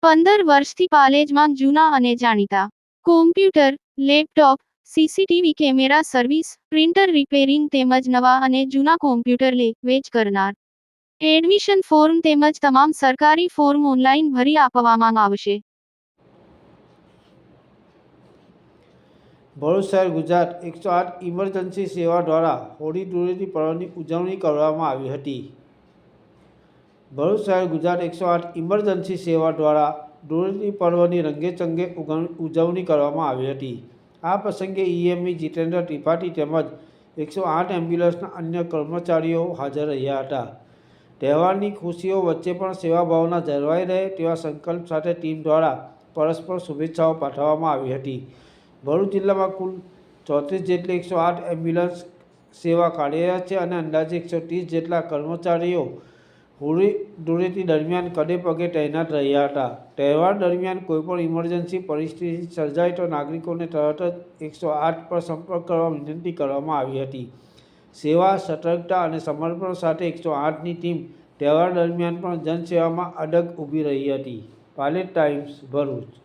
15 વર્ષથી પાલેજમાં જૂના અને જાણીતા computer, laptop, CCTV camera service, printer repairing તેમજ નવા અને જૂના કોમ્પ્યુટર લે-વેચ કરનાર. એડમિશન ફોર્મ તેમજ તમામ સરકારી ફોર્મ ઓનલાઈન ભરી આપવામાં આવશે. ભરૂચ શહેર ગુજરાત 108 ઇમરજન્સી સેવા દ્વારા હોળી ધૂળેટી પર્વની ઉજવણી કરવામાં આવી હતી. ભરૂચ શહેર ગુજરાત 108 ઇમરજન્સી સેવા દ્વારા ધૂળેટી પર્વની રંગેચંગે ઉજવણી કરવામાં આવી હતી. આ પ્રસંગે ઈએમઈ જીતેન્દ્ર ત્રિપાઠી તેમજ 108 એમ્બ્યુલન્સના અન્ય કર્મચારીઓ હાજર રહ્યા હતા. તહેવારની ખુશીઓ વચ્ચે પણ સેવાભાવના જળવાઈ રહે તેવા સંકલ્પ સાથે ટીમ દ્વારા પરસ્પર શુભેચ્છાઓ પાઠવવામાં આવી હતી. ભરૂચ જિલ્લામાં કુલ 34 જેટલી 108 એમ્બ્યુલન્સ સેવા કાર્યરત છે અને અંદાજે 130 જેટલા કર્મચારીઓ હોળી ધૂળેટી દરમિયાન ખડે પગે તૈનાત રહ્યા હતા. તહેવાર દરમિયાન કોઈપણ ઇમરજન્સી પરિસ્થિતિ સર્જાય તો નાગરિકોને તરત જ 108 પર સંપર્ક કરવા વિનંતી કરવામાં આવી હતી. સેવા, સતર્કતા અને સમર્પણ સાથે 108ની ટીમ તહેવાર દરમિયાન પણ જનસેવામાં અડગ ઊભી રહી હતી. પાલેજ ટાઈમ્સ, ભરૂચ.